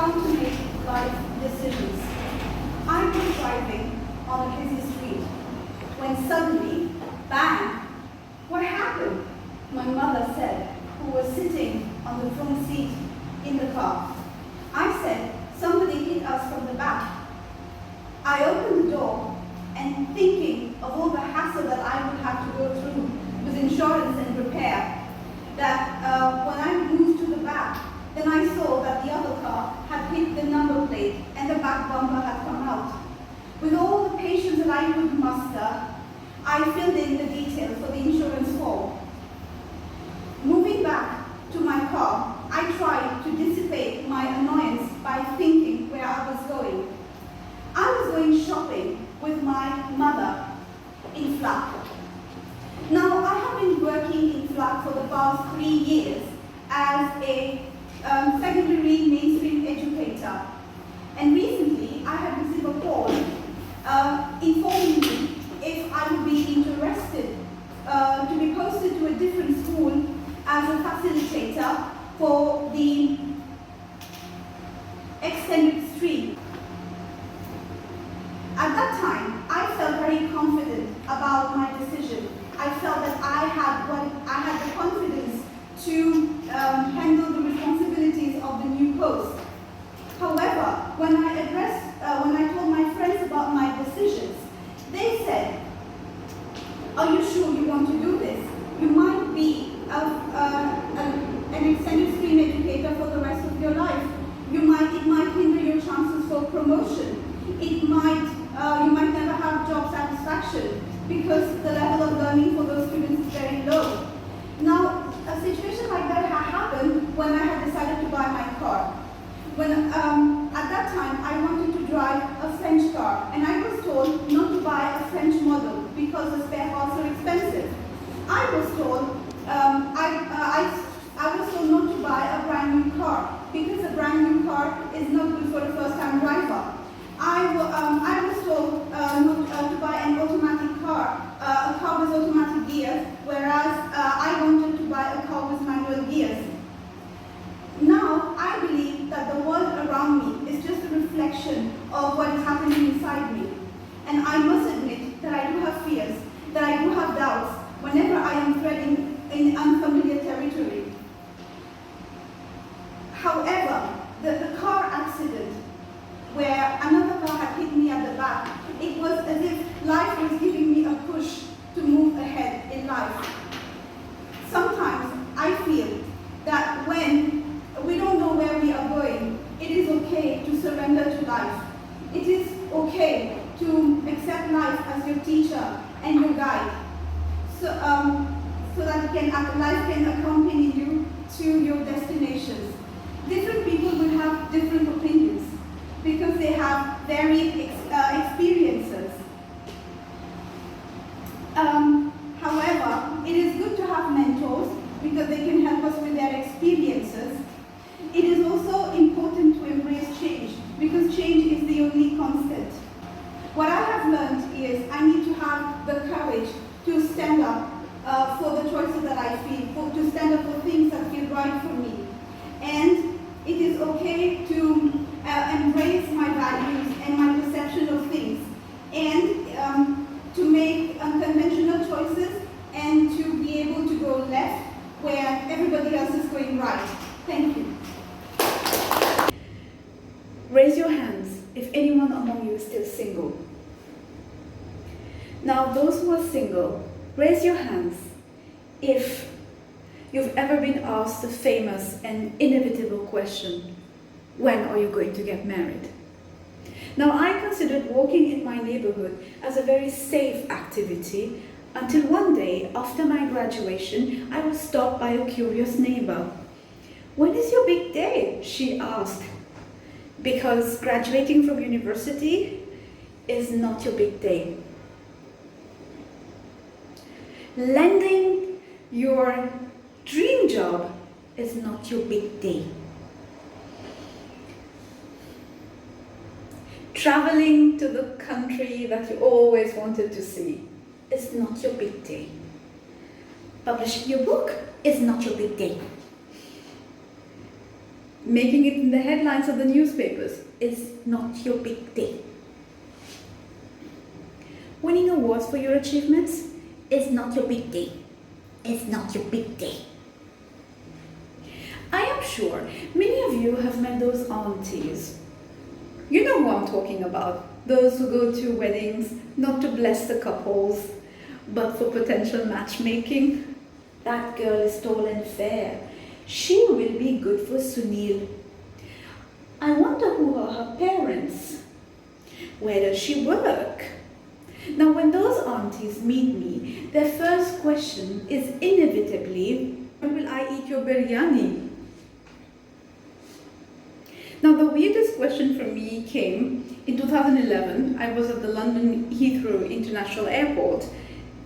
how to make life decisions. I was driving on a busy street when suddenly, bang, what happened? My mother said, who was sitting on the front seat in the car. I said, somebody hit us from the back. I opened the door and thinking of all the hassle that I would have to go through with insurance and repair, that when I moved to the back, then I saw that the other car had hit the number plate and the back bumper had come out. With all the patience that I could muster, I filled in the details for the insurance form. Moving back to my car, I tried to dissipate my annoyance by thinking where I was going. I was going shopping with my mother in Flack. Now, I have been working in Flack for the past 3 years as a secondary mainstream educator. And recently, I had received a call informing me if I would be interested to be posted to a different school as a facilitator for the extended stream. At that time, I felt very confident about my decision. I felt that I had the confidence to handle the responsibilities of the new post. However, when I told my friends about my decisions, they said, "Are you sure you want to do this? You might be an extended stream educator for the rest of your life. It might hinder your chances for promotion. You might never have job satisfaction because the level of learning for those students is very low." Now, a situation like that had happened when I had decided to buy my car. At that time, I wanted to drive a French car, and I was told not to buy a French model because the spare parts are expensive. I was told not to buy a brand new car because a brand new car is not good for a first-time driver. I was told not to buy an automatic car, a car with automatic gears, whereas I wanted to buy a car with manual gears. Now, I believe that the world around me is just a reflection of what is happening inside me. And I must admit that I do have fears, that I do have doubts whenever I am treading in unfamiliar territory. However, the car accident where another car had hit me at the back, it was as if life was giving me a push to move ahead in life. Sometimes I feel that when we don't know where we are going, it is okay to surrender to life. It is okay to accept life as your teacher and your guide, so that life can accompany you to your destinations. Different people will have different opinions because they have varied experiences. However, it is good to have mentors because they can help us with their experiences. It is also important to embrace change because change is the only constant. What I have learned is I need to have the courage to stand up for the choices that I feel, to stand up for things that feel right for me. And it is okay to embrace my values and my perception of things, and to make unconventional choices and to be able to go left where everybody else is going right. Thank you. Raise your hands if anyone among you is still single. Now, those who are single, raise your hands if you've ever been asked the famous and inevitable question, when are you going to get married? Now, I considered walking in my neighborhood as a very safe activity until one day, after my graduation, I was stopped by a curious neighbor. "When is your big day?" she asked. Because graduating from university is not your big day. Landing your dream job is not your big day. Traveling to the country that you always wanted to see is not your big day. Publishing your book is not your big day. Making it in the headlines of the newspapers is not your big day. Winning awards for your achievements is not your big day. It's not your big day. I am sure many of you have met those aunties. You know who I'm talking about. Those who go to weddings not to bless the couples, but for potential matchmaking. That girl is tall and fair. She will be good for Sunil. I wonder who are her parents. Where does she work? Now, when those aunties meet me, their first question is inevitably, when will I eat your biryani? Now, the weirdest question from me came in 2011. I was at the London Heathrow International Airport.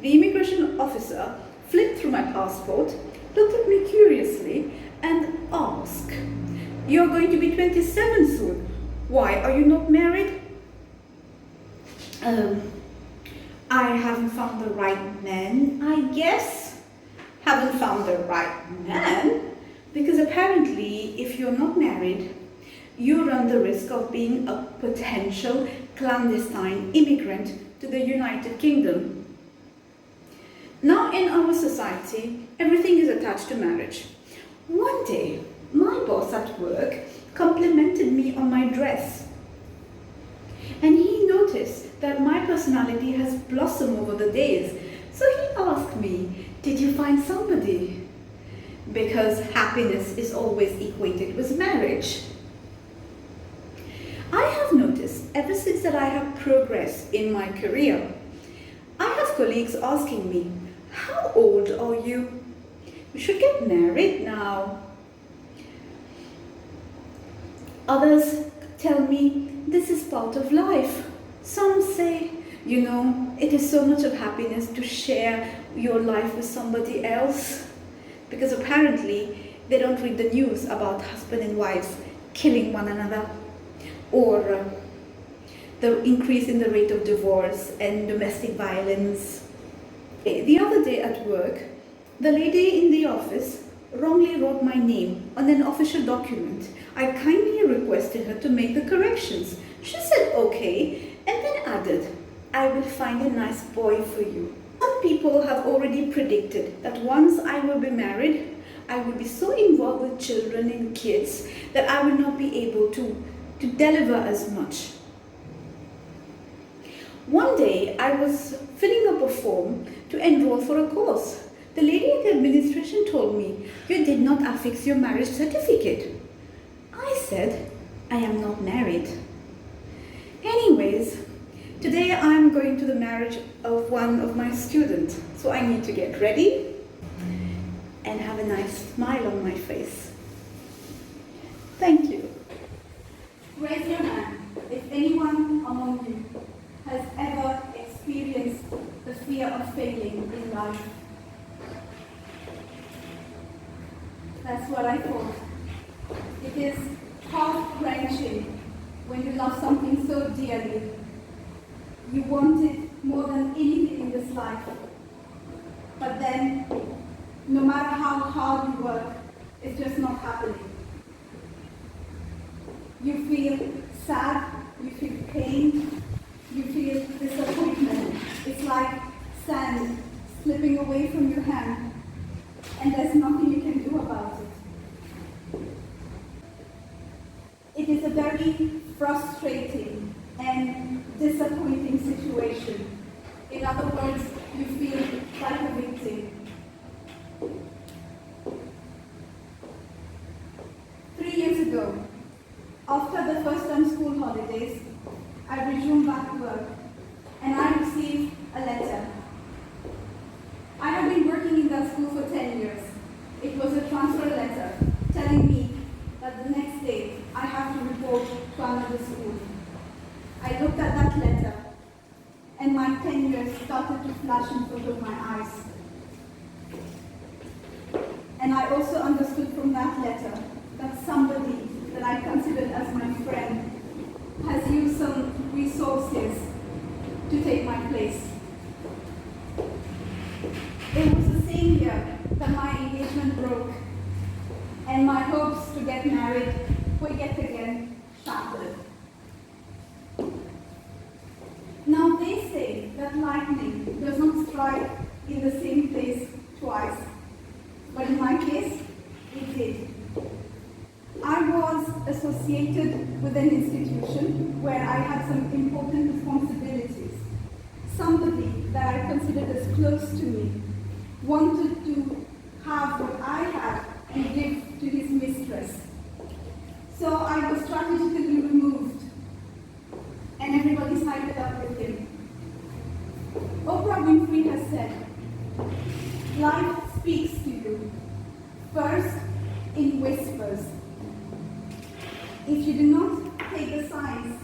The immigration officer flipped through my passport, looked at me curiously, and asked, "You're going to be 27 soon. Why are you not married?" I haven't found the right man, I guess. Haven't found the right man? Because apparently, if you're not married, you run the risk of being a potential clandestine immigrant to the United Kingdom. Now, in our society, everything is attached to marriage. One day, my boss at work complimented me on my dress. And he noticed that my personality has blossomed over the days. So he asked me, "Did you find somebody?" Because happiness is always equated with marriage. I have noticed ever since that I have progressed in my career, I have colleagues asking me, "How old are you? You should get married now." Others tell me this is part of life. Some say, it is so much of happiness to share your life with somebody else, because apparently they don't read the news about husband and wives killing one another, or the increase in the rate of divorce and domestic violence. The other day at work, the lady in the office wrongly wrote my name on an official document. I kindly requested her to make the corrections. She said okay, and then added, "I will find a nice boy for you." Some people have already predicted that once I will be married, I will be so involved with children and kids that I will not be able to deliver as much. One day, I was filling up a form to enroll for a course. The lady at the administration told me, "You did not affix your marriage certificate." I said, "I am not married." Anyways, today I'm going to the marriage of one of my students, so I need to get ready and have a nice smile on my face. Thank you. Raise your hand if anyone among you has ever experienced the fear of failing in life. That's what I thought. It is heart-wrenching when you love something so dearly. You want it more than anything in this life. But then, no matter how hard you work, it's just not happening. You feel sad, you feel pain, you feel disappointment. It's like sand slipping away from your hand, and there's nothing you can do about it. It is a very frustrating and disappointing situation. In other words, you feel like a victim. 3 years ago, after the first term school holidays, I resumed back to work, and I received a letter. I have been working in that school for 10 years. It was a transfer letter telling me that the next day I have to report to another school. I looked at that letter, and my 10 years started to flash in front of my eyes. And I also understood from that letter that somebody that I considered as my friend has used some resources to take my place. It was the same year that my engagement broke, and my hopes to to get married were yet again shattered. Now they say that lightning does not strike in the same place twice, but in my case, it did. I was associated with an institution where I had some important responsibilities. Somebody that I considered as close to me wanted to have what I had and give to his mistress. So I was strategically removed, and everybody sided up with him. Oprah Winfrey has said, life speaks to you, first in whispers. If you do not take the signs,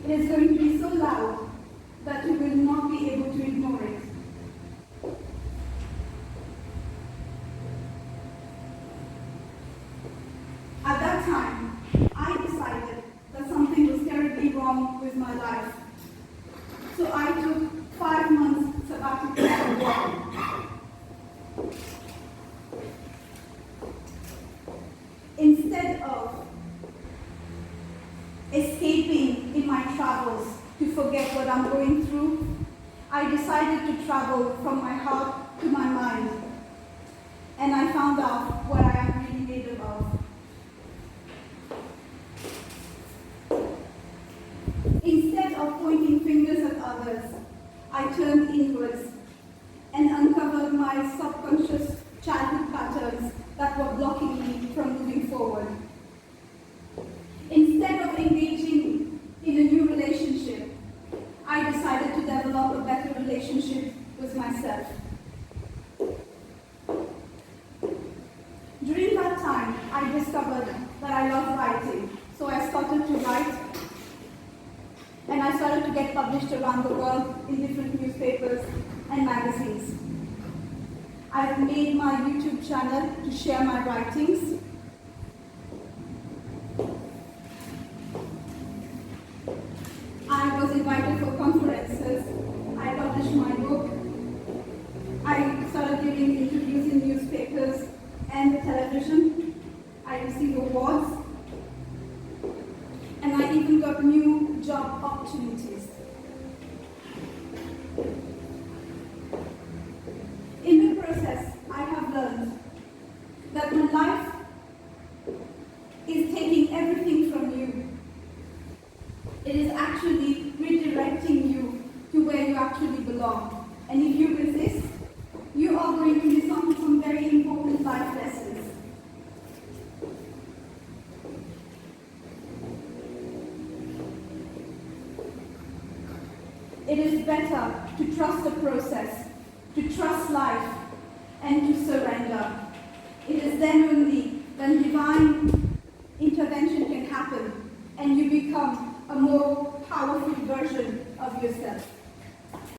it is going to be so loud that you will not be able to ignore it. At that time, I decided that something was terribly wrong with my life. So I took 5 months sabbatical from work. Instead of escaping in my travels to forget what I'm going through, I decided to travel from my heart to my mind. And I found out what I am really made of. Instead of pointing fingers at others, I turned inwards and uncovered my subconscious childhood patterns that were blocking me from moving forward. Instead of engaging in a new relationship, I decided to develop a better relationship with myself. During that time, I discovered that I love writing, so I started to write, and I started to get published around the world in different newspapers and magazines. I've made my YouTube channel to share my writings. I was invited for conferences. I published my book. I started giving interviews in newspapers and television. I received awards. And I even got new job opportunities. In the process, I have learned that when life is taking everything from you, it is actually redirecting you to where you actually belong. And if you resist, you are going to miss out on some very important life lessons. It is better to trust the process, to trust life, and to surrender. It is then only when divine intervention can happen and you become a more powerful version of yourself.